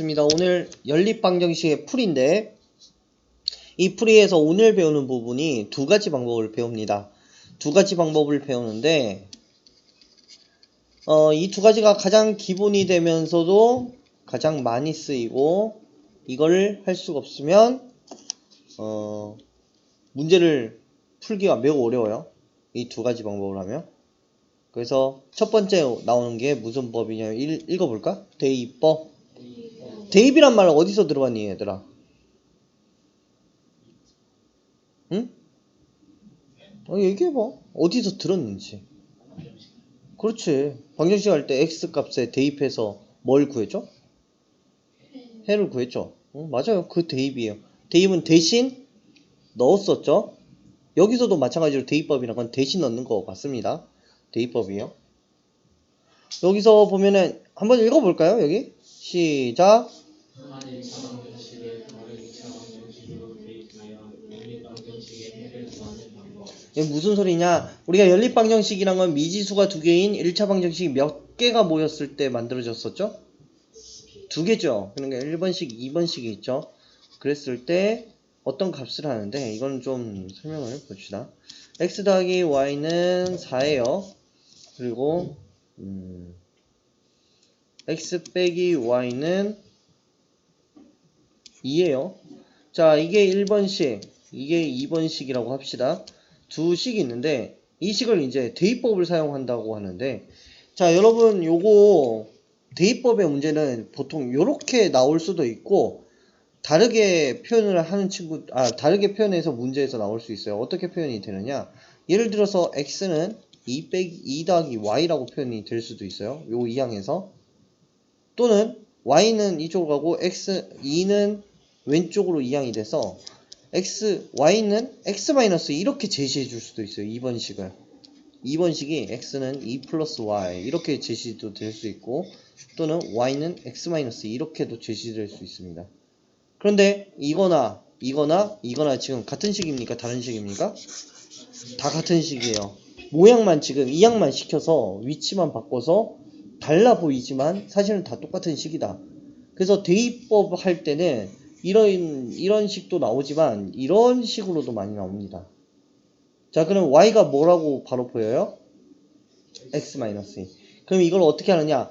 하겠습니다. 오늘 연립방정식의 풀인데 이 풀이에서 오늘 배우는 부분이 두 가지 방법을 배웁니다. 두 가지 방법을 배우는데 이 두 가지가 가장 기본이 되면서도 가장 많이 쓰이고 이걸 할 수가 없으면 문제를 풀기가 매우 어려워요. 이 두 가지 방법을 하면. 그래서 첫 번째 나오는 게 무슨 법이냐면 읽어볼까? 대입법. 대입이란 말 어디서 들어봤니 얘들아? 응? 얘기해봐. 어디서 들었는지. 그렇지. 방정식 할 때 x값에 대입해서 뭘 구했죠? 해를 구했죠. 맞아요. 그 대입이에요. 대입은 대신 넣었었죠. 여기서도 마찬가지로 대입법이란 건 대신 넣는 거 같습니다. 대입법이에요. 여기서 보면은 한번 읽어볼까요? 여기 시작. 이게 무슨 소리냐? 우리가 연립방정식이란 건 미지수가 두 개인 1차 방정식이 몇 개가 모였을 때 만들어졌었죠? 두 개죠. 그러니까 1번식, 2번식이 있죠. 그랬을 때 어떤 값을 하는데 이건 좀 설명을 봅시다. x 더하기 y는 4예요. 그리고 x 빼기 y는 2예요. 자, 이게 1번식, 이게 2번식이라고 합시다. 두 식이 있는데 이 식을 이제 대입법을 사용한다고 하는데, 자, 여러분 요거 대입법의 문제는 보통 요렇게 나올 수도 있고 다르게 표현을 하는 다르게 표현해서 문제에서 나올 수 있어요. 어떻게 표현이 되느냐? 예를 들어서 x는 2 더하기 y라고 표현이 될 수도 있어요. 요 이항에서. 또는 y는 이쪽으로 가고 2는 왼쪽으로 이항이 돼서 y는 x-2 이렇게 제시해 줄 수도 있어요. 2번식을. 2번식이 x는 2 플러스 y 이렇게 제시도 될 수 있고, 또는 y는 x-2 이렇게도 제시될 수 있습니다. 그런데 이거나 지금 같은 식입니까? 다른 식입니까? 다 같은 식이에요. 모양만 지금 이항만 시켜서 위치만 바꿔서 달라 보이지만 사실은 다 똑같은 식이다. 그래서 대입법 할 때는 이런 식도 나오지만 이런 식으로도 많이 나옵니다. 자, 그럼 y가 뭐라고 바로 보여요? x-2. 그럼 이걸 어떻게 하느냐?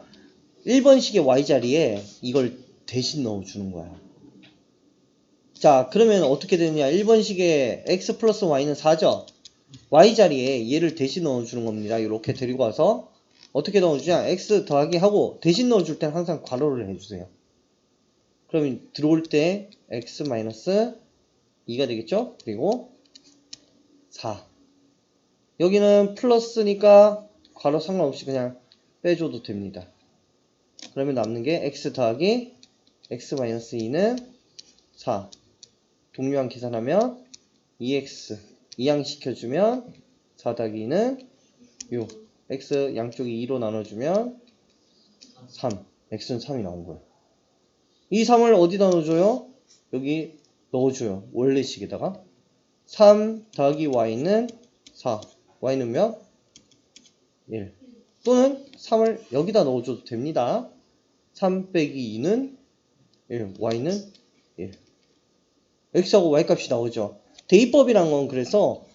1번식의 y 자리에 이걸 대신 넣어주는 거야. 자, 그러면 어떻게 되느냐? 1번식의 x 플러스 y는 4죠? y 자리에 얘를 대신 넣어주는 겁니다. 이렇게 데리고 와서 어떻게 넣어주냐? x 더하기 하고 대신 넣어줄 때는 항상 괄호를 해주세요. 그러면 들어올 때 x-2가 되겠죠? 그리고 4. 여기는 플러스니까 괄호 상관없이 그냥 빼줘도 됩니다. 그러면 남는 게 x 더하기 x-2는 4. 동류항 계산하면 2x 이항시켜주면 4 더하기 2는 6. x 양쪽이 2로 나눠주면 3. x는 3이 나온 거예요. 이 3을 어디다 넣어줘요? 여기 넣어줘요. 원래 식에다가 3 더하기 y는 4. y는 몇? 1. 또는 3을 여기다 넣어줘도 됩니다. 3 빼기 2는 1. y는 1. x하고 y값이 나오죠. 대입법이란 건 그래서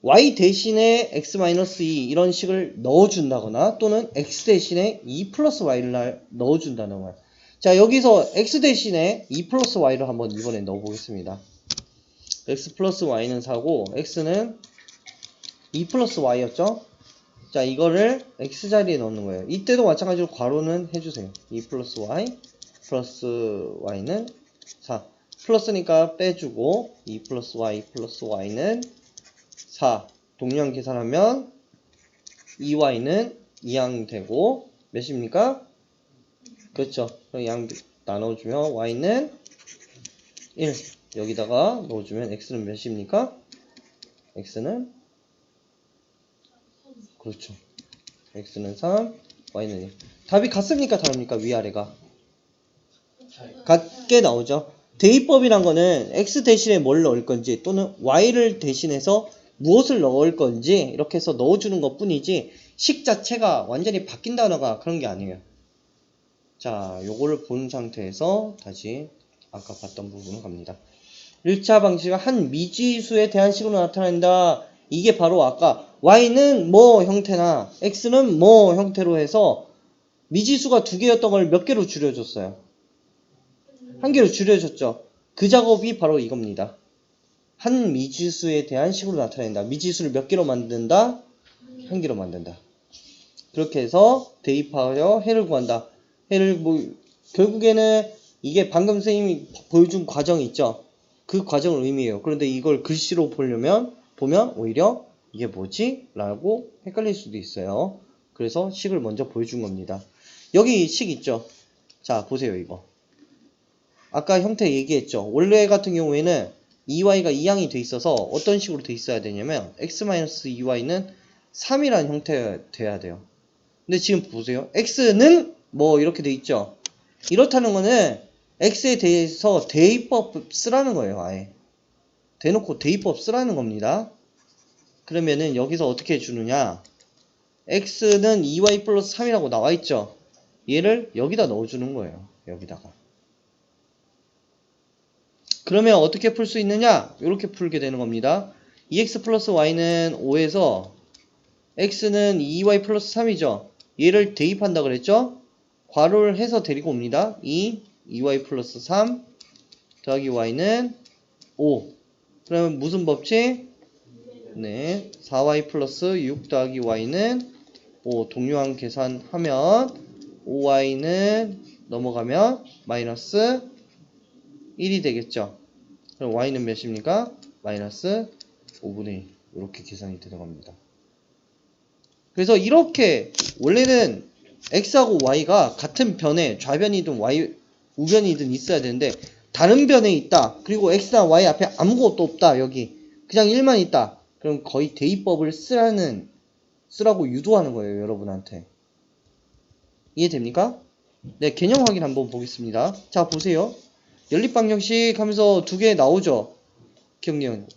y 대신에 x-2 이런 식을 넣어준다거나 또는 x 대신에 2 플러스 y를 넣어준다는 거예요. 자, 여기서 x 대신에 2 플러스 y를 한번 이번에 넣어보겠습니다. x 플러스 y는 4고 x는 2 플러스 y였죠? 자, 이거를 x 자리에 넣는 거예요. 이때도 마찬가지로 괄호는 해주세요. 2 플러스 y는 4. 플러스니까 빼주고 2 플러스 y는 4. 동량 계산하면 2y는 2항 되고 몇입니까? 그렇죠. 그럼 양 나눠주면 y는 1. 여기다가 넣어주면 x는 몇입니까? x는 그렇죠. x는 3, y는 1. 답이 같습니까? 다릅니까? 위아래가 같게 나오죠. 대입법이란 거는 x 대신에 뭘 넣을 건지 또는 y를 대신해서 무엇을 넣을 건지 이렇게 해서 넣어주는 것 뿐이지 식 자체가 완전히 바뀐다거나 그런 게 아니에요. 자, 요거를 본 상태에서 다시 아까 봤던 부분으로 갑니다. 1차 방식은 한 미지수에 대한 식으로 나타낸다. 이게 바로 아까 y는 뭐 형태나 x는 뭐 형태로 해서 미지수가 두 개였던 걸 몇 개로 줄여줬어요? 한 개로 줄여줬죠. 그 작업이 바로 이겁니다. 한 미지수에 대한 식으로 나타낸다. 미지수를 몇 개로 만든다? 한 개로 만든다. 그렇게 해서 대입하여 해를 구한다. 해를 결국에는 이게 방금 선생님이 보여준 과정이 있죠. 그 과정을 의미해요. 그런데 이걸 글씨로 보면 오히려 이게 뭐지? 라고 헷갈릴 수도 있어요. 그래서 식을 먼저 보여준 겁니다. 여기 식 있죠. 자, 보세요, 이거. 아까 형태 얘기했죠. 원래 같은 경우에는 2y가 2항이 돼 있어서 어떤 식으로 돼 있어야 되냐면 x-2y는 3이라는 형태가 돼야 돼요. 근데 지금 보세요. x는 뭐 이렇게 돼 있죠. 이렇다는 거는 x에 대해서 대입법 쓰라는 거예요. 아예 대놓고 대입법 쓰라는 겁니다. 그러면은 여기서 어떻게 해주느냐, x는 2y 플러스 3이라고 나와 있죠. 얘를 여기다 넣어주는 거예요. 여기다가. 그러면 어떻게 풀 수 있느냐, 이렇게 풀게 되는 겁니다. 2x 플러스 y는 5에서 x는 2y 플러스 3이죠. 얘를 대입한다 그랬죠. 괄호를 해서 데리고 옵니다. 2y 플러스 3 더하기 y는 5. 그러면 무슨 법칙? 네, 4y 플러스 6 더하기 y는 5. 동요한 계산하면 5y는 넘어가면 마이너스 1이 되겠죠. 그럼 y는 몇입니까? 마이너스 5분의 1. 이렇게 계산이 되는 겁니다. 그래서 이렇게 원래는 x하고 y가 같은 변에 좌변이든 우변이든 있어야 되는데 다른 변에 있다. 그리고 x나 y 앞에 아무것도 없다. 여기 그냥 1만 있다. 그럼 거의 대입법을 쓰라고 유도하는 거예요. 여러분한테. 이해됩니까? 네, 개념 확인 한번 보겠습니다. 자, 보세요. 연립방정식 하면서 두 개 나오죠.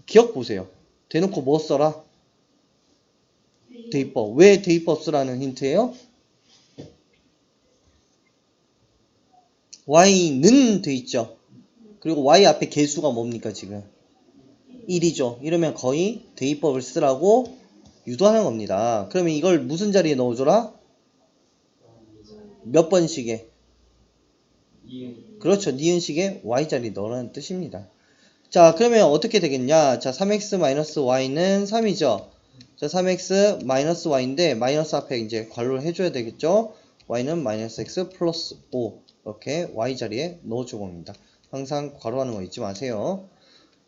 기억 보세요. 대놓고 뭐 써라? 대입법. 왜 대입법 쓰라는 힌트예요? y는 돼 있죠. 그리고 y 앞에 개수가 뭡니까 지금? 1이죠. 이러면 거의 대입법을 쓰라고 유도하는 겁니다. 그러면 이걸 무슨 자리에 넣어줘라? 몇 번씩에? 그렇죠. 니은식에 y자리 넣으라는 뜻입니다. 자, 그러면 어떻게 되겠냐? 자, 3x-y는 3이죠. 자, 3x-y인데 마이너스 앞에 이제 괄호를 해줘야 되겠죠. y는 마이너스 x 플러스 5 이렇게 y자리에 넣어주고 옵니다. 항상 괄호하는 거 잊지 마세요.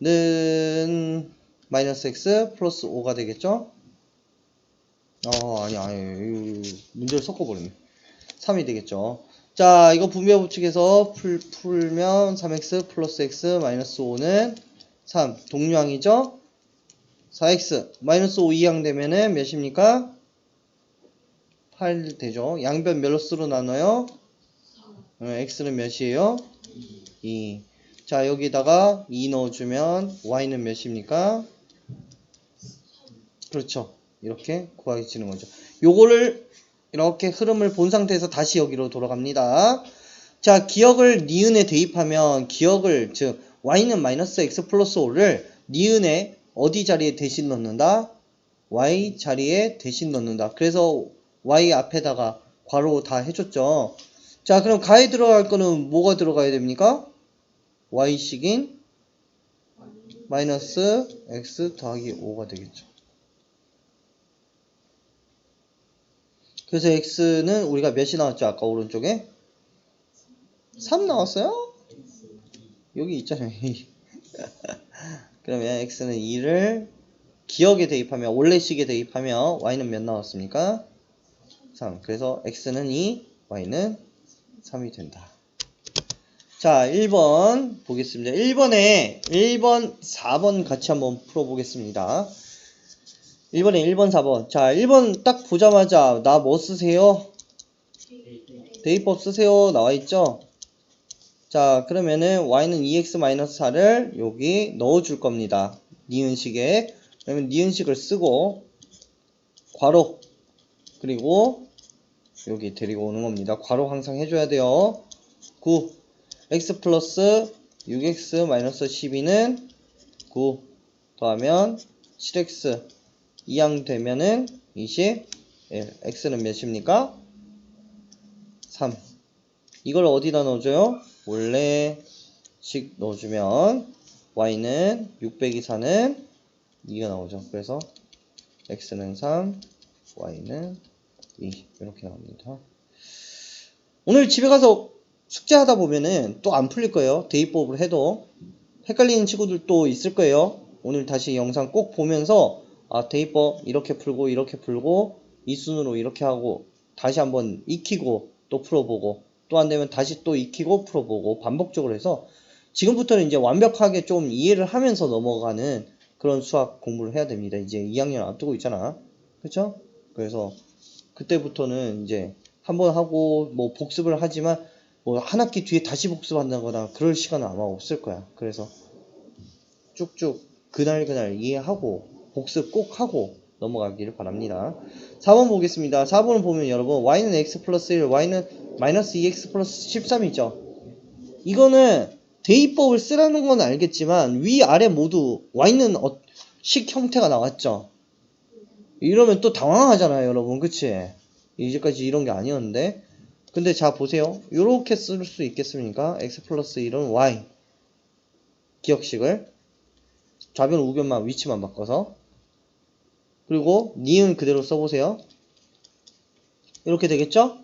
는 마이너스 x 플러스 5가 되겠죠. 아니 문제를 섞어버렸네. 3이 되겠죠. 자, 이거 분배 법칙에서 풀면 3x 플러스 x 마이너스 5는 3 동류항이죠. 4x 마이너스 5 2항 되면은 몇입니까? 8 되죠. 양변 몇 로스로 나눠요? x는 몇이에요? 2. 자, 여기다가 2 넣어주면 y는 몇입니까? 그렇죠. 이렇게 구해지는 거죠. 요거를 이렇게 흐름을 본 상태에서 다시 여기로 돌아갑니다. 자, 기억을 니은에 대입하면 즉 y는 마이너스 x 플러스 5를 니은에 어디 자리에 대신 넣는다? y 자리에 대신 넣는다. 그래서 y 앞에다가 괄호 다 해줬죠. 자, 그럼 가에 들어갈 거는 뭐가 들어가야 됩니까? y식인 마이너스 x 더하기 5가 되겠죠. 그래서 x는 우리가 몇이 나왔죠? 아까 오른쪽에 3 나왔어요? 여기 있잖아요. 그러면 x는 2를 기억에 대입하면 원래식에 대입하면 y는 몇 나왔습니까? 3. 그래서 x는 2, y는 3이 된다. 자, 1번 보겠습니다. 1번, 4번 같이 한번 풀어보겠습니다. 1번에 1번, 4번. 자, 1번 딱 보자마자 나 뭐 쓰세요? 대입법 쓰세요. 나와있죠? 자, 그러면은 y는 2x-4를 여기 넣어줄 겁니다. 니은식에. 그러면 니은식을 쓰고 괄호 그리고 여기 데리고 오는 겁니다. 괄호 항상 해줘야 돼요. 9 x 플러스 6x 마이너스 12는 9 더하면 7x 이항 되면은 21 x는 몇입니까? 3 이걸 어디다 넣어줘요? 원래식 넣어주면 y는 6 빼기 4는 2가 나오죠. 그래서 x는 3 y는 2 이렇게 나옵니다. 오늘 집에 가서 숙제하다 보면은 또 안 풀릴 거예요. 대입법을 해도 헷갈리는 친구들도 있을 거예요. 오늘 다시 영상 꼭 보면서 아 대입법 이렇게 풀고 이 순으로 이렇게 하고 다시 한번 익히고 또 풀어보고 또 안되면 다시 또 익히고 풀어보고 반복적으로 해서 지금부터는 이제 완벽하게 좀 이해를 하면서 넘어가는 그런 수학 공부를 해야 됩니다. 이제 2학년 앞두고 있잖아. 그쵸? 그래서 그때부터는 이제 한번 하고 뭐 복습을 하지만 뭐 한 학기 뒤에 다시 복습한다거나 그럴 시간은 아마 없을 거야. 그래서 쭉쭉 그날 이해하고 복습 꼭 하고 넘어가기를 바랍니다. 4번 보겠습니다. 4번을 보면 여러분 y는 x 플러스 1 y는 마이너스 2x 플러스 13이죠. 이거는 대입법을 쓰라는 건 알겠지만 위아래 모두 y는 식 형태가 나왔죠. 이러면 또 당황하잖아요 여러분. 그치? 이제까지 이런 게 아니었는데 근데 자 보세요. 요렇게 쓸 수 있겠습니까? x 플러스 1은 y 기억식을 좌변 우변만 위치만 바꿔서 그리고 니은 그대로 써보세요. 이렇게 되겠죠?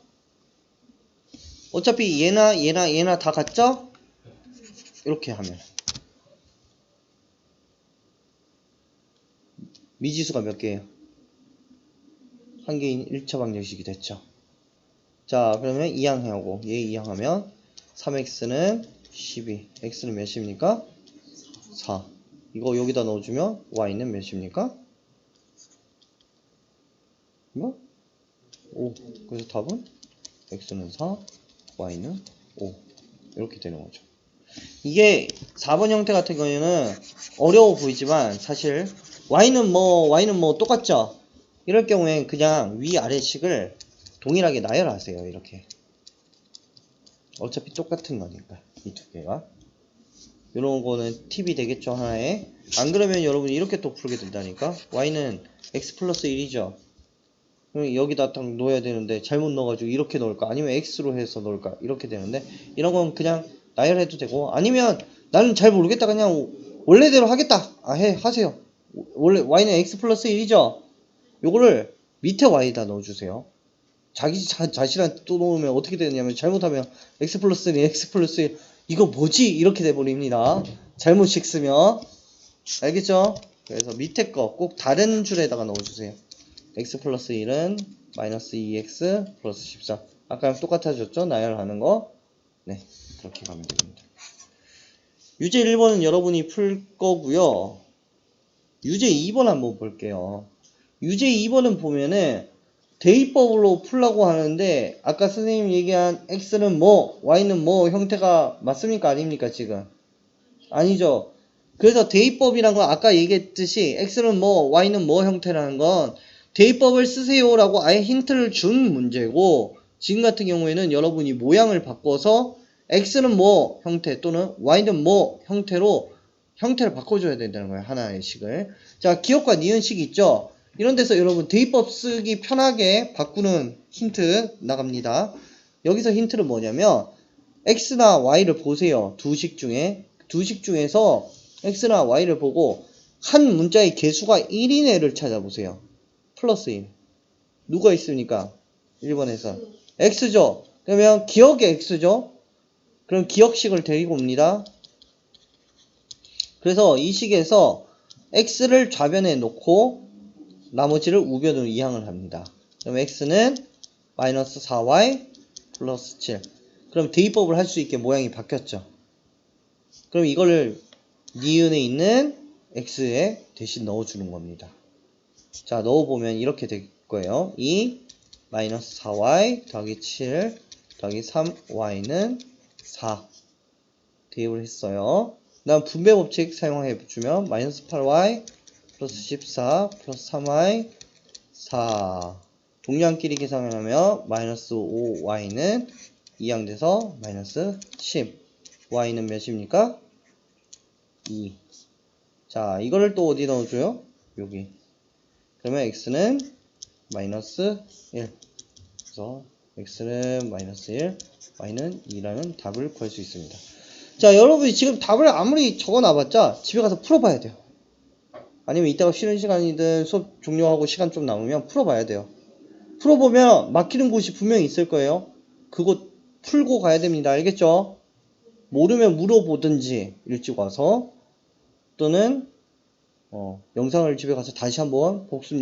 어차피 얘나 다 같죠? 이렇게 하면 미지수가 몇 개예요? 한 개인 1차 방정식이 됐죠. 자 그러면 이항하고 얘 이항하면 3x는 12 x는 몇입니까? 4 이거 여기다 넣어주면 y는 몇입니까? 뭐? 5 그래서 답은 x는 4 y는 5 이렇게 되는 거죠. 이게 4번 형태 같은 경우에는 어려워 보이지만 사실 y는 뭐 똑같죠? 이럴 경우엔 그냥 위아래식을 동일하게 나열하세요. 이렇게 어차피 똑같은 거니까 이 두 개가 이런 거는 팁이 되겠죠. 하나에 안 그러면 여러분이 이렇게 또 풀게 된다니까. y는 x 플러스 1이죠. 그럼 여기다 딱 넣어야 되는데 잘못 넣어가지고 이렇게 넣을까 아니면 x로 해서 넣을까 이렇게 되는데 이런 건 그냥 나열해도 되고 아니면 나는 잘 모르겠다 그냥 원래대로 하겠다 하세요. 원래 y는 x 플러스 1이죠. 요거를 밑에 y에다 넣어주세요. 자신한테 또 넣으면 어떻게 되느냐면 잘못하면 x 플러스 1 x 플러스 1 이거 뭐지 이렇게 돼버립니다. 잘못식 쓰면 알겠죠? 그래서 밑에 거 꼭 다른 줄에다가 넣어주세요. x 플러스 1은 마이너스 2x 플러스 14 아까랑 똑같아졌죠? 나열하는 거. 네 그렇게 가면 됩니다. 유제 1번은 여러분이 풀 거고요. 유제 2번 한번 볼게요. 유제 2번은 보면은 대입법으로 풀라고 하는데 아까 선생님 얘기한 x는 뭐 y는 뭐 형태가 맞습니까 아닙니까 지금? 아니죠. 그래서 대입법이란 건 아까 얘기했듯이 x는 뭐 y는 뭐 형태라는 건 대입법을 쓰세요 라고 아예 힌트를 준 문제고 지금 같은 경우에는 여러분이 모양을 바꿔서 x는 뭐 형태 또는 y는 뭐 형태로 형태를 바꿔줘야 된다는 거예요. 하나의 식을. 자 기억과 니은식 있죠. 이런 데서 여러분 대입법 쓰기 편하게 바꾸는 힌트 나갑니다. 여기서 힌트는 뭐냐면 x나 y를 보세요. 두 식 중에서 x나 y를 보고 한 문자의 개수가 1인 애를 찾아보세요. 플러스 1 누가 있습니까? 1번에서 x죠. 그러면 기억의 x죠. 그럼 기억식을 데리고 옵니다. 그래서 이 식에서 x를 좌변에 놓고 나머지를 우변으로 이항을 합니다. 그럼 x는 마이너스 4y 플러스 7 그럼 대입법을 할 수 있게 모양이 바뀌었죠. 그럼 이거를 니은에 있는 x에 대신 넣어주는 겁니다. 자 넣어보면 이렇게 될 거예요. 2 마이너스 4y 더하기 7 더하기 3y는 4 대입을 했어요. 그 다음 분배 법칙 사용해주면 마이너스 8y 플러스 14 플러스 3y 4 동량끼리 계산하면 마이너스 5y는 이항돼서 마이너스 10. y는 몇입니까? 2. 자, 이거를 또 어디 넣어줘요? 여기. 그러면 x는 마이너스 1. 그래서 x는 마이너스 1, y는 2라는 답을 구할 수 있습니다. 자, 여러분이 지금 답을 아무리 적어놔봤자 집에 가서 풀어봐야 돼요. 아니면 이따가 쉬는 시간이든 수업 종료하고 시간 좀 남으면 풀어봐야 돼요. 풀어보면 막히는 곳이 분명히 있을 거예요. 그거 풀고 가야 됩니다. 알겠죠? 모르면 물어보든지 일찍 와서 또는 영상을 집에 가서 다시 한번 복습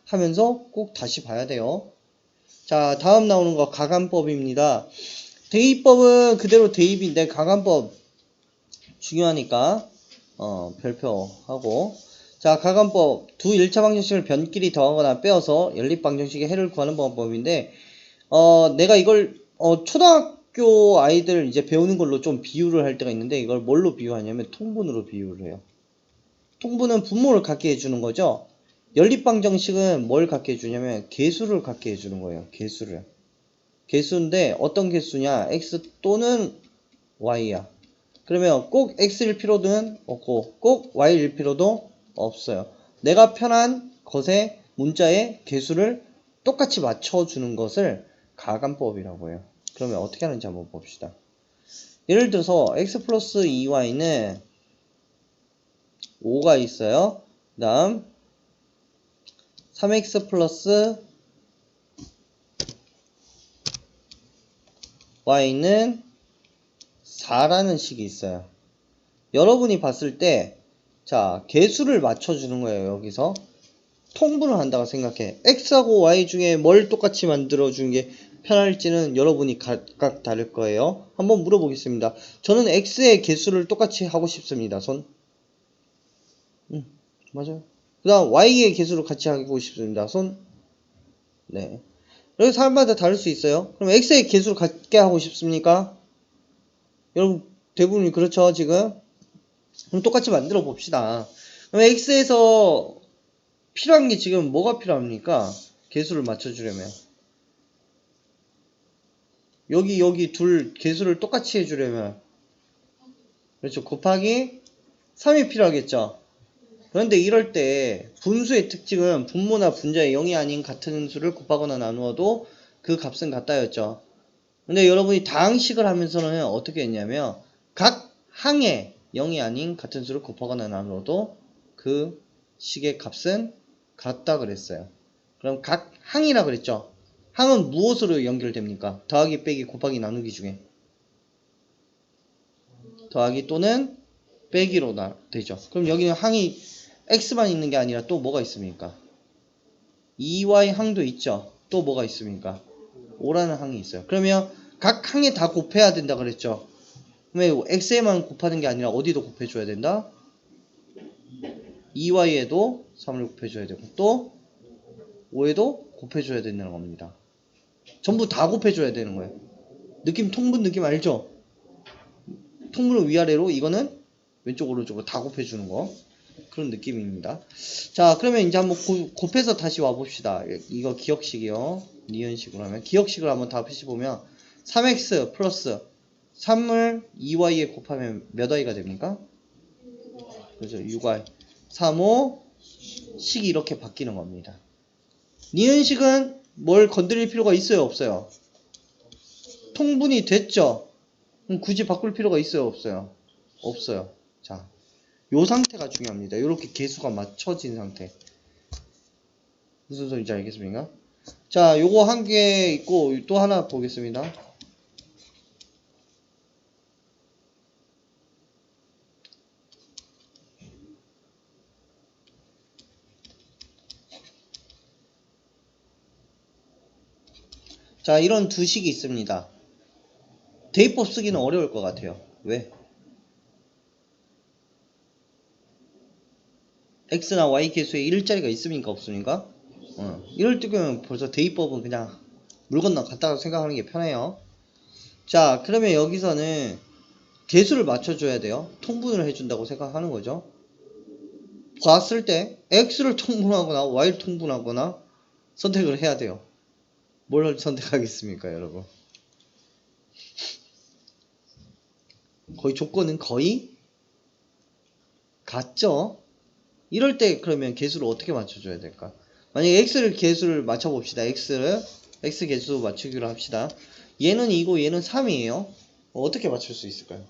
하면서 꼭 다시 봐야 돼요. 자, 다음 나오는 거 가간법입니다. 대입법은 그대로 대입인데 가간법 중요하니까 별표하고. 자, 가간법 두 1차 방정식을 변끼리 더하거나 빼어서 연립 방정식의 해를 구하는 방법인데 내가 이걸 초등학교 아이들 이제 배우는 걸로 좀 비유를 할 때가 있는데 이걸 뭘로 비유하냐면 통분으로 비유를 해요. 통분은 분모를 갖게 해주는 거죠. 연립방정식은 뭘 갖게 해주냐면 개수를 갖게 해주는 거예요. 개수를. 개수인데 어떤 개수냐? x 또는 y야. 그러면 꼭 x일 필요는 없고 꼭 y일 필요도 없어요. 내가 편한 것의 문자의 개수를 똑같이 맞춰주는 것을 가간법이라고 해요. 그러면 어떻게 하는지 한번 봅시다. 예를 들어서 x 플러스 2y는 5가 있어요. 그 다음 3x 플러스 y는 4라는 식이 있어요. 여러분이 봤을 때 자, 개수를 맞춰주는 거예요. 여기서 통분을 한다고 생각해. x하고 y 중에 뭘 똑같이 만들어주는 게 편할지는 여러분이 각각 다를 거예요. 한번 물어보겠습니다. 저는 x의 개수를 똑같이 하고 싶습니다. 손. 맞아요. 그 다음 y의 개수를 같이 하고 싶습니다. 손. 네. 여기 사람마다 다를 수 있어요. 그럼 x의 개수를 같게 하고 싶습니까? 여러분 대부분이 그렇죠 지금. 그럼 똑같이 만들어 봅시다. 그럼 x에서 필요한 게 지금 뭐가 필요합니까? 개수를 맞춰주려면 여기 둘 개수를 똑같이 해주려면 그렇죠. 곱하기 3이 필요하겠죠. 그런데 이럴 때 분수의 특징은 분모나 분자의 0이 아닌 같은 수를 곱하거나 나누어도 그 값은 같다였죠. 근데 여러분이 다항식을 하면서는 어떻게 했냐면 각 항에 0이 아닌 같은 수를 곱하거나 나누어도 그 식의 값은 같다 그랬어요. 그럼 각 항이라 그랬죠. 항은 무엇으로 연결됩니까? 더하기 빼기 곱하기 나누기 중에 더하기 또는 빼기로 되죠. 그럼 여기는 항이 x만 있는 게 아니라 또 뭐가 있습니까? 2y 항도 있죠. 또 뭐가 있습니까? 5라는 항이 있어요. 그러면 각 항에 다 곱해야 된다 그랬죠. 그러면 x에만 곱하는 게 아니라 어디도 곱해줘야 된다? 2y에도 3을 곱해줘야 되고 또 5에도 곱해줘야 된다는 겁니다. 전부 다 곱해줘야 되는 거예요. 통분 느낌 알죠? 통분을 위아래로 이거는 왼쪽 오른쪽으로 다 곱해주는 거 그런 느낌입니다. 자, 그러면 이제 한번 곱해서 다시 와봅시다. 이거 기억식이요. 니은식으로 하면 기억식을 한번 다 펴보면 3x 플러스 3을 2y에 곱하면 몇 y가 됩니까? 그렇죠. 6y 3, 5 식이 이렇게 바뀌는 겁니다. 니은식은 뭘 건드릴 필요가 있어요 없어요? 통분이 됐죠? 그럼 굳이 바꿀 필요가 있어요 없어요? 없어요. 자, 요 상태가 중요합니다. 이렇게 개수가 맞춰진 상태. 무슨 소리인지 알겠습니까? 자, 요거 한 개 있고 또 하나 보겠습니다. 자, 이런 두 식이 있습니다. 대입법 쓰기는 어려울 것 같아요. 왜? x나 y 개수에 일자리가 있습니까 없습니까? 이럴 때는 벌써 대입법은 그냥 물 건너 갔다고 생각하는 게 편해요. 자, 그러면 여기서는 개수를 맞춰줘야 돼요. 통분을 해준다고 생각하는 거죠. 봤을 때 x를 통분하거나 y를 통분하거나 선택을 해야 돼요. 뭘 선택하겠습니까, 여러분? 거의 조건은 거의 같죠? 이럴 때 그러면 개수를 어떻게 맞춰줘야 될까? 만약에 x를 개수를 맞춰봅시다. x 개수 맞추기로 합시다. 얘는 2고 얘는 3이에요. 어떻게 맞출 수 있을까요?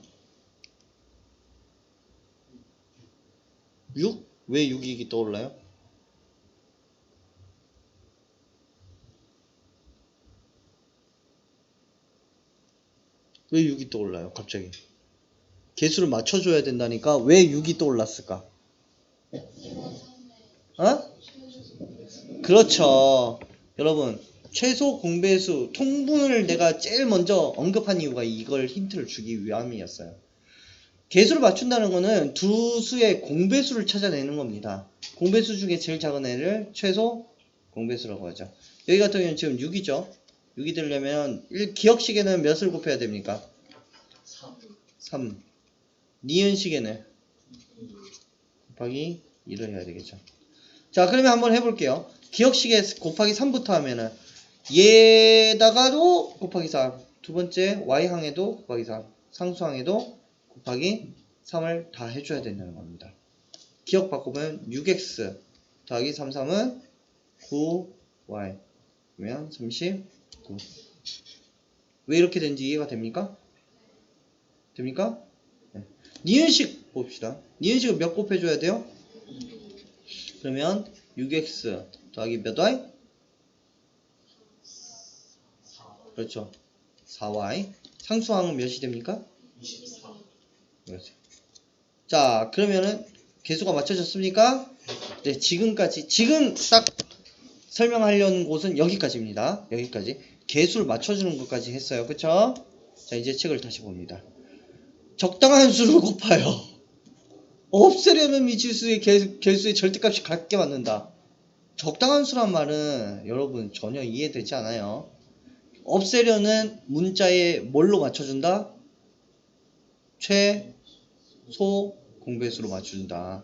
6? 왜 6이 떠올라요? 왜 6이 떠올라요? 갑자기. 개수를 맞춰줘야 된다니까 왜 6이 떠올랐을까? 어? 그렇죠. 여러분, 최소 공배수, 통분을 내가 제일 먼저 언급한 이유가 이걸 힌트를 주기 위함이었어요. 개수를 맞춘다는 거는 두 수의 공배수를 찾아내는 겁니다. 공배수 중에 제일 작은 애를 최소 공배수라고 하죠. 여기 같은 경우는 지금 6이죠. 6이 되려면 기억식에는 몇을 곱해야 됩니까? 3. 니은식에는 곱하기 1을 해야 되겠죠. 자, 그러면 한번 해볼게요. 기억식에 곱하기 3부터 하면은 얘다가도 곱하기 4, 두 번째 y항에도 곱하기 3, 상수항에도 곱하기 3을 다 해줘야 된다는 겁니다. 기억 바꾸면 6x 더하기 33은 9y 그러면 39. 왜 이렇게 된지 이해가 됩니까? 됩니까? 네. 니은식 봅시다. 니은식은 몇 곱해줘야 돼요? 그러면 6x 더하기 몇 y? 그렇죠. 4y. 상수항은 몇이 됩니까? 24. 그렇죠. 자, 그러면은 개수가 맞춰졌습니까? 네, 지금 딱 설명하려는 곳은 여기까지입니다. 여기까지. 개수를 맞춰주는 것까지 했어요. 그쵸? 자, 이제 책을 다시 봅니다. 적당한 수를 곱하여 없애려는 미치수의 개수의 절대값이 같게 맞는다. 적당한 수란 말은 여러분 전혀 이해되지 않아요. 없애려는 문자에 뭘로 맞춰준다? 최소 공배수로 맞춰준다.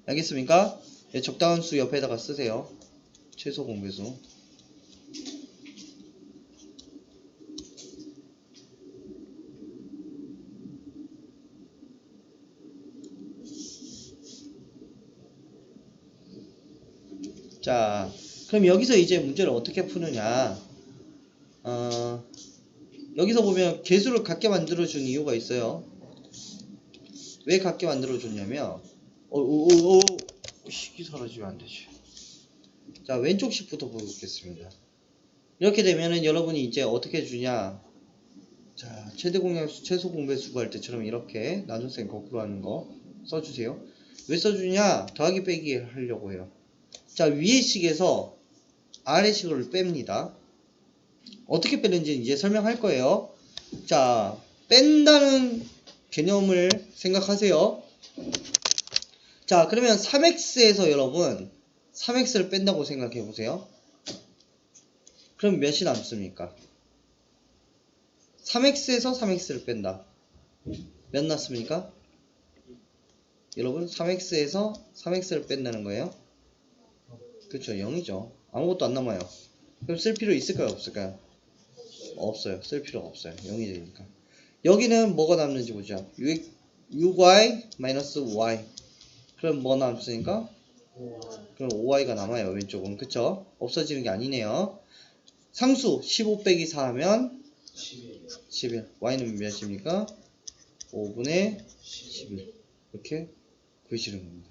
알겠습니까? 네, 적당한 수 옆에다가 쓰세요. 최소 공배수. 자, 그럼 여기서 이제 문제를 어떻게 푸느냐? 여기서 보면 개수를 같게 만들어준 이유가 있어요. 왜 같게 만들어줬냐면, 식이 사라지면 안 되지. 자, 왼쪽 식부터 보겠습니다. 이렇게 되면은 여러분이 이제 어떻게 주냐? 자, 최대 공약수, 최소 공배수 구할 때처럼 이렇게 나눗셈 거꾸로 하는 거 써주세요. 왜 써주냐? 더하기 빼기 하려고 해요. 자, 위의 식에서 아래 식을 뺍니다. 어떻게 빼는지 이제 설명할 거예요. 자, 뺀다는 개념을 생각하세요. 자, 그러면 3x에서 여러분 3x를 뺀다고 생각해 보세요. 그럼 몇이 남습니까? 3x에서 3x를 뺀다. 몇 났습니까? 여러분 3x에서 3x를 뺀다는 거예요. 그렇죠, 0이죠. 아무것도 안 남아요. 그럼 쓸 필요 있을까요, 없을까요? 없어요. 쓸 필요가 없어요. 0이 되니까. 여기는 뭐가 남는지 보자. 6y-y. 그럼 뭐 남습니까? 그럼 5y가 남아요. 왼쪽은. 그쵸? 없어지는 게 아니네요. 상수 15 빼기 4 하면 11. y는 몇입니까? 5분의 11. 이렇게 구해지는 겁니다.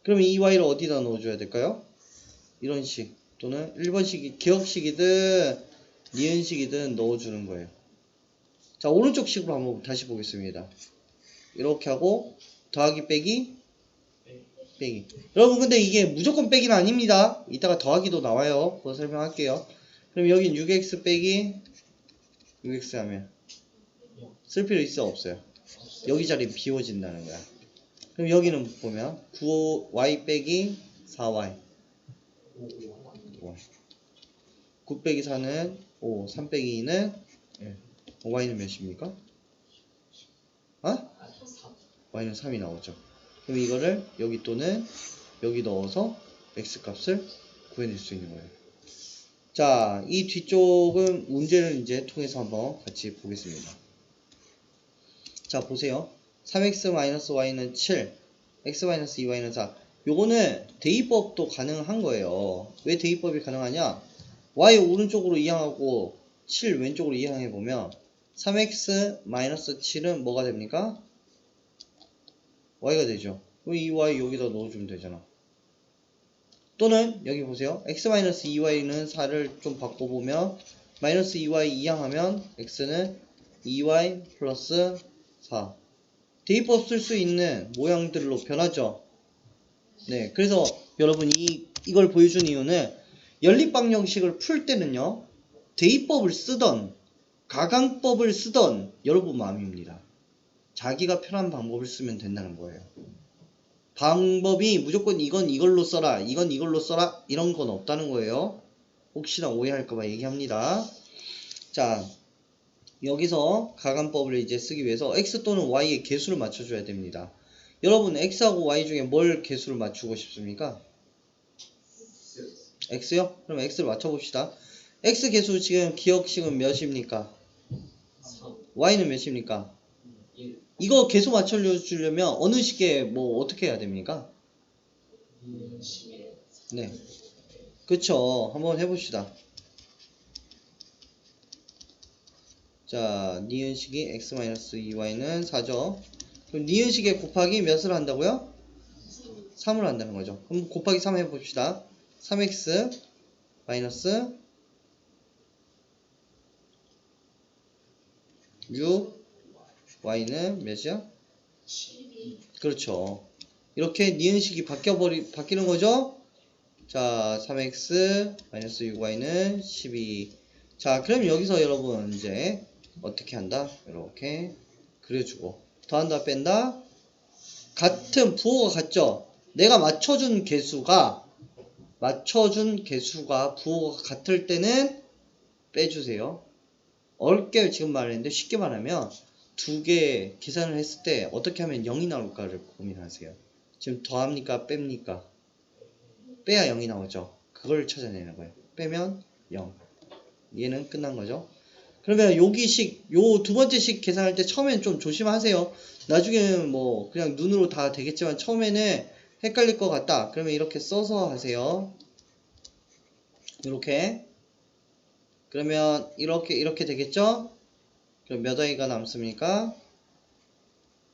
그러면 이 y를 어디다 넣어줘야 될까요? 이런 식 또는 1번식이 기억식이든 니은식이든 넣어주는 거예요. 자, 오른쪽 식으로 한번 다시 보겠습니다. 이렇게 하고 더하기 빼기 빼기. 여러분 근데 이게 무조건 빼기는 아닙니다. 이따가 더하기도 나와요. 그거 설명할게요. 그럼 여긴 6x 빼기 6x 하면 쓸 필요 있어 없어요? 여기 자리 비워진다는 거야. 그럼 여기는 보면 9y 빼기 4y 9 빼기 4는 5, 3 빼기 2는 1. y는 몇입니까? y는 3이 나오죠. 그럼 이거를 여기 또는 여기 넣어서 x 값을 구해낼 수 있는 거예요. 자, 이 뒤쪽은 문제를 이제 통해서 한번 같이 보겠습니다. 자, 보세요. 3x-y는 7, x-2y는 4. 요거는 대입법도 가능한 거예요. 왜 대입법이 가능하냐? y 오른쪽으로 이항하고 7 왼쪽으로 이항해 보면 3x-7은 뭐가 됩니까? y가 되죠. 그럼 이 y 여기다 넣어주면 되잖아. 또는 여기 보세요. x-2y는 4를 좀 바꿔보면 마이너스 2y 이항하면 x는 2y 플러스 4. 대입법 쓸 수 있는 모양들로 변하죠. 네, 그래서 여러분 이걸 보여준 이유는 연립방정식을 풀 때는요, 대입법을 쓰던 가강법을 쓰던 여러분 마음입니다. 자기가 편한 방법을 쓰면 된다는 거예요. 방법이 무조건 이건 이걸로 써라, 이건 이걸로 써라, 이런 건 없다는 거예요. 혹시나 오해할까봐 얘기합니다. 자, 여기서 가감법을 이제 쓰기 위해서 x 또는 y의 개수를 맞춰줘야 됩니다. 여러분 x하고 y 중에 뭘 개수를 맞추고 싶습니까? x요? 그럼 x를 맞춰봅시다. x 개수 지금 기억식은 몇입니까? y는 몇입니까? 이거 개수 맞춰주려면 어느 식에 뭐 어떻게 해야 됩니까? 네, 그쵸. 한번 해봅시다. 자, 니은식이 x-2y는 4죠. 그럼 니은식에 곱하기 몇을 한다고요? 3을 한다는 거죠. 그럼 곱하기 3 해봅시다. 3x 마이너스 6y는 몇이야? 12. 그렇죠. 이렇게 니은식이 바뀌는 거죠. 자, 3x 마이너스 6y는 12. 자, 그럼 여기서 여러분 이제 어떻게 한다? 이렇게 그려주고 더한다 뺀다. 같은 부호가 같죠? 내가 맞춰준 개수가 부호가 같을 때는 빼주세요. 어렵게 지금 말했는데 쉽게 말하면 두 개 계산을 했을 때 어떻게 하면 0이 나올까를 고민하세요. 지금 더합니까? 뺍니까? 빼야 0이 나오죠. 그걸 찾아내는 거예요. 빼면 0. 얘는 끝난 거죠. 그러면 여기식, 요 두 번째 식 계산할 때 처음엔 좀 조심하세요. 나중에는 뭐 그냥 눈으로 다 되겠지만 처음에는 헷갈릴 것 같다. 그러면 이렇게 써서 하세요. 이렇게. 그러면 이렇게 되겠죠? 그럼 몇 y가 남습니까?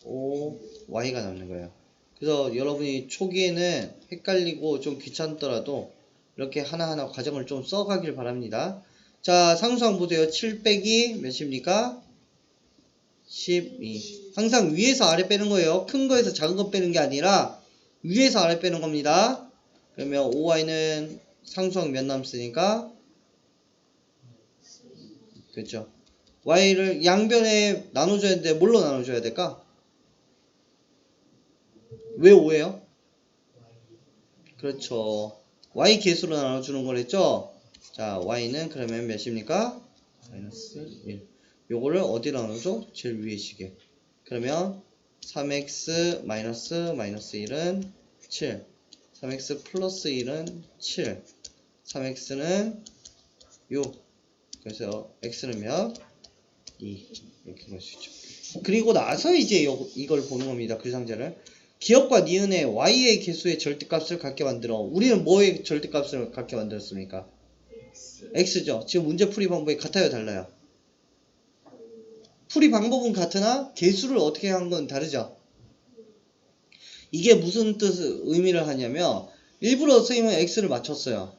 5y가 남는 거예요. 그래서 여러분이 초기에는 헷갈리고 좀 귀찮더라도 이렇게 하나하나 과정을 좀 써가길 바랍니다. 자, 상수항 보세요. 7 빼기 몇입니까? 12. 항상 위에서 아래 빼는 거예요. 큰 거에서 작은 거 빼는 게 아니라 위에서 아래 빼는 겁니다. 그러면 5y는 상수항 몇 남습니까? 그렇죠. y를 양변에 나눠줘야 되는데 뭘로 나눠줘야 될까? 왜 5예요? 그렇죠. y 개수로 나눠주는 거랬죠? 자, y는 그러면 몇입니까? 마이너스 1. 요거를 어디로 나눠줘? 제일 위에 시계. 그러면 3x 마이너스 1은 7. 3x 플러스 1은 7. 3x는 6. 그래서 x는 몇? 2. 이렇게 볼 수 있죠. 그리고 나서 이제 이걸 보는 겁니다. 그 상자를. 기억과 니은의 y의 개수의 절대값을 갖게 만들어. 우리는 뭐의 절대값을 갖게 만들었습니까? x죠. 지금 문제 풀이 방법이 같아요, 달라요? 풀이 방법은 같으나 개수를 어떻게 한 건 다르죠. 이게 무슨 의미를 하냐면 일부러 선생님은 x를 맞췄어요.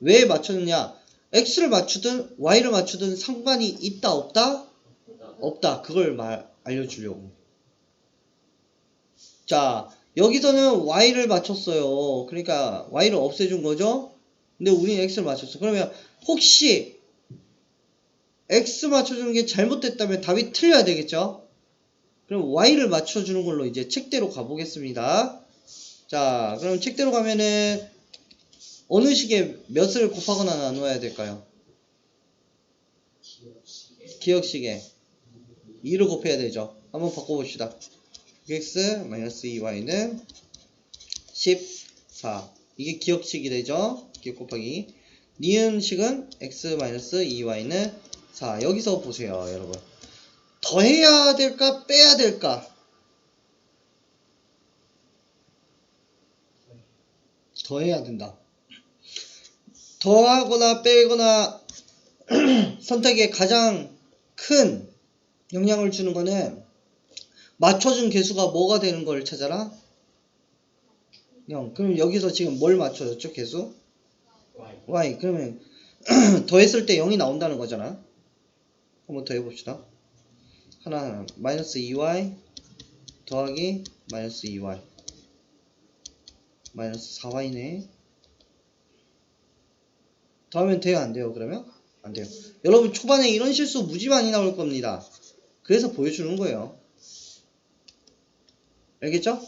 왜 맞췄느냐? x를 맞추든 y를 맞추든 상관이 있다 없다? 없다. 그걸 알려주려고. 자, 여기서는 y를 맞췄어요. 그러니까 y를 없애준 거죠. 근데 우리는 x를 맞췄어. 그러면 혹시 x 맞춰주는 게 잘못됐다면 답이 틀려야 되겠죠? 그럼 y를 맞춰주는 걸로 이제 책대로 가보겠습니다. 자, 그럼 책대로 가면은 어느 식에 몇을 곱하거나 나누어야 될까요? 기억식에 2를 곱해야 되죠. 한번 바꿔봅시다. x-2y는 14. 이게 기억식이 되죠. 쉽게 곱하기 니은식은 x-2y는 4. 여기서 보세요 여러분. 더해야 될까 빼야 될까? 더해야 된다. 더하거나 빼거나 선택에 가장 큰 영향을 주는 거는 맞춰준 개수가 뭐가 되는 걸 찾아라? 0. 그럼 여기서 지금 뭘 맞춰줬죠? 개수? y. 그러면 더했을 때 0이 나온다는 거잖아. 한번 더 해봅시다. 하나 마이너스 2y 더하기 마이너스 2y 마이너스 4y네. 더하면 돼요 안 돼요? 그러면? 안 돼요. 여러분 초반에 이런 실수 무지 많이 나올 겁니다. 그래서 보여주는 거예요. 알겠죠?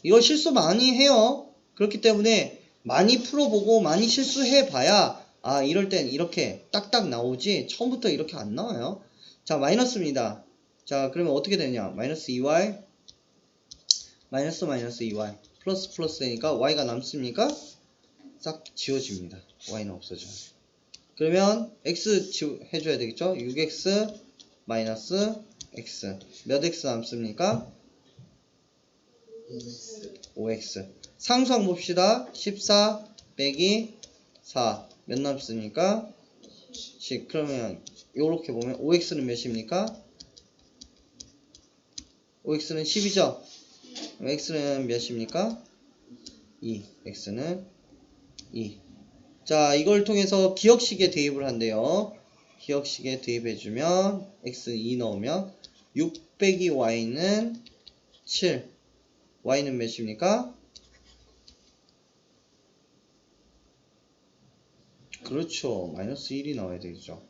이거 실수 많이 해요. 그렇기 때문에 많이 풀어보고 많이 실수해봐야 아 이럴 땐 이렇게 딱딱 나오지 처음부터 이렇게 안 나와요. 자 마이너스입니다. 자 그러면 어떻게 되냐 마이너스 2y 마이너스 2y 플러스 플러스 되니까 y가 남습니까? 싹 지워집니다. y는 없어져요. 그러면 x 해줘야 되겠죠? 6x 마이너스 x 몇 x 남습니까? 5x 상수항 봅시다. 14 빼기 4 몇 남습니까? 10. 그러면 요렇게 보면 5x는 몇입니까? 5x는 10이죠? x는 몇입니까? 2. x는 2. 자 이걸 통해서 기억식에 대입을 한대요. 기억식에 대입해주면 x는 2 넣으면 6 빼기 y는 7. y는 몇입니까? 그렇죠. 마이너스 1이 나와야 되겠죠.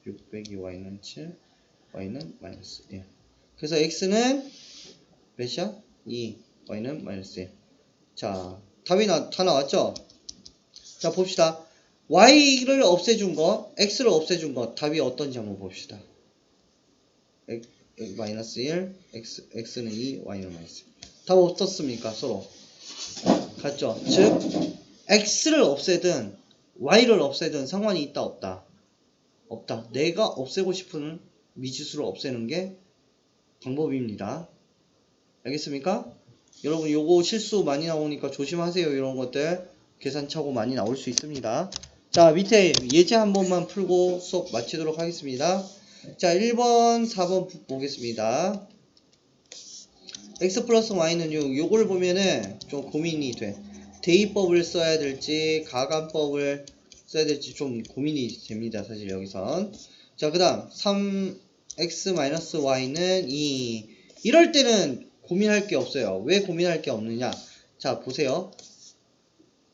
6 빼기 y는 7. y는 마이너스 1. 그래서 x는 몇이야? 2. y는 마이너스 1. 자 답이 다 나왔죠? 자 봅시다. y를 없애준 거 x를 없애준 거 답이 어떤지 한번 봅시다. 마이너스 1 x는 2 y는 마이너스 1. 답 어떻습니까? 서로 같죠? 즉 x를 없애든 y를 없애든 상관이 있다 없다? 없다. 내가 없애고 싶은 미지수를 없애는 게 방법입니다. 알겠습니까? 여러분 요거 실수 많이 나오니까 조심하세요. 이런 것들 계산차고 많이 나올 수 있습니다. 자 밑에 예제 한 번만 풀고 수업 마치도록 하겠습니다. 자 1번 4번 보겠습니다. x 플러스 y는 6 요걸 보면은 좀 고민이 돼. 대입법을 써야 될지 가간법을 써야 될지 좀 고민이 됩니다. 사실 여기선. 자 그 다음 3x-y는 2. 이럴 때는 고민할 게 없어요. 왜 고민할 게 없느냐? 자 보세요.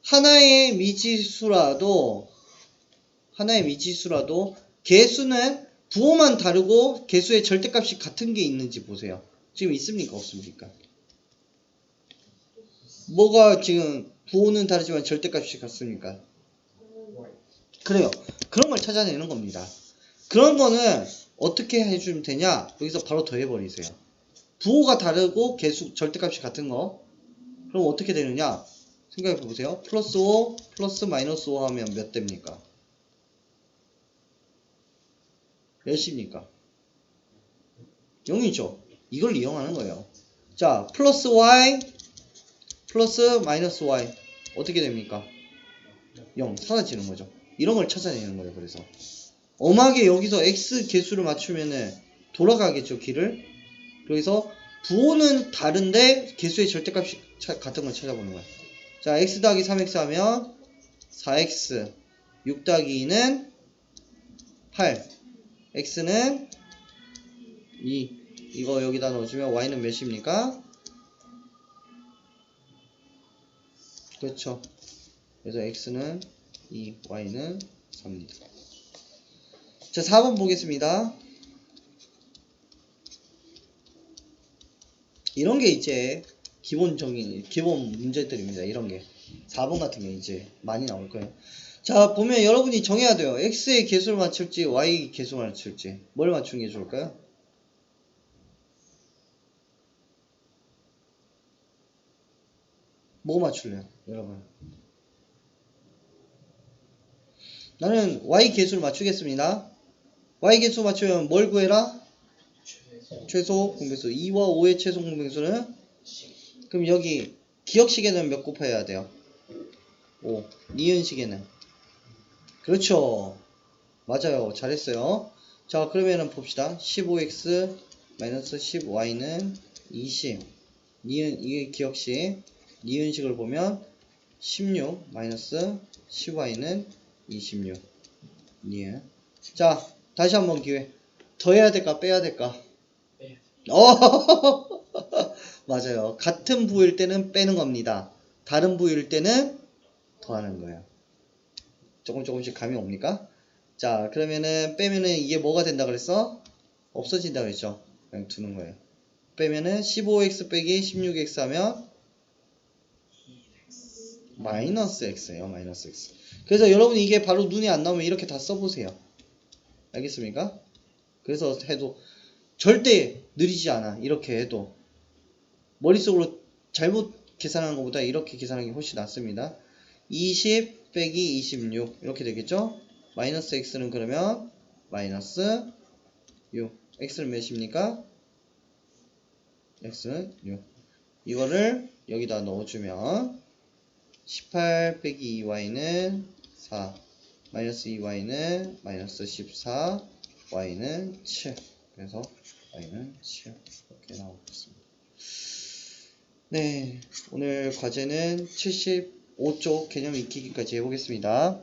하나의 미지수라도 개수는 부호만 다르고 개수의 절대값이 같은 게 있는지 보세요. 지금 있습니까? 없습니까? 뭐가 지금 부호는 다르지만 절대값이 같습니까? 그래요. 그런 걸 찾아내는 겁니다. 그런 거는 어떻게 해주면 되냐? 여기서 바로 더해버리세요. 부호가 다르고 개수 절대값이 같은 거. 그럼 어떻게 되느냐? 생각해 보세요. 플러스 5 플러스 마이너스 5 하면 몇 됩니까? 몇입니까? 0이죠. 이걸 이용하는 거예요. 자, 플러스 y 플러스 마이너스 y 어떻게 됩니까? 0 사라지는 거죠. 이런 걸 찾아내는 거예요. 그래서 엄하게 여기서 x 개수를 맞추면은 돌아가겠죠. 길을. 그래서 부호는 다른데 개수의 절대값이 같은 걸 찾아보는 거예요. 자, x 더하기 3x 하면 4x 6 더하기 2는 8 x는 2 이거 여기다 넣어주면 y는 몇입니까? 그렇죠. 그래서 x는 2 y는 3입니다. 자 4번 보겠습니다. 이런 게 이제 기본 문제들입니다. 이런 게 4번 같은 게 이제 많이 나올 거예요. 자 보면 여러분이 정해야 돼요. x의 개수를 맞출지 y 개수를 맞출지 뭘 맞추는 게 좋을까요? 뭐 맞출래요 여러분? 나는 y 개수를 맞추겠습니다. y 개수 맞추면 뭘 구해라? 최소 공배수. 2와 5의 최소 공배수는? 그럼 여기 기억식에는 몇 곱해야 돼요? 5. 니은식에는? 그렇죠. 맞아요. 잘했어요. 자, 그러면은 봅시다. 15x 10y는 20. 이게 기억식. 니은식을 보면 16 10y는 26. 니은. 자, 다시 한번 기회. 더해야 될까? 빼야 될까? 어, 맞아요. 같은 부일 때는 빼는 겁니다. 다른 부일 때는 더하는 거예요. 조금씩 감이 옵니까? 자, 그러면은 빼면은 이게 뭐가 된다 그랬어? 없어진다 그랬죠? 그냥 두는 거예요. 빼면은 15x 빼기 16x 하면 마이너스 x예요. 마이너스 x. 그래서 여러분 이게 바로 눈이 안 나오면 이렇게 다 써보세요. 알겠습니까? 그래서 해도 절대 느리지 않아. 이렇게 해도 머릿속으로 잘못 계산하는 것보다 이렇게 계산하는 게 훨씬 낫습니다. 20 빼기 26 이렇게 되겠죠? 마이너스 x는 그러면 마이너스 6. x는 몇입니까? x는 6. 이거를 여기다 넣어주면 18 빼기 2y는 4. 마이너스 2y는 마이너스 14. y는 7. 그래서 y는 7. 이렇게 나오겠습니다. 네, 오늘 과제는 75쪽 개념 익히기까지 해보겠습니다.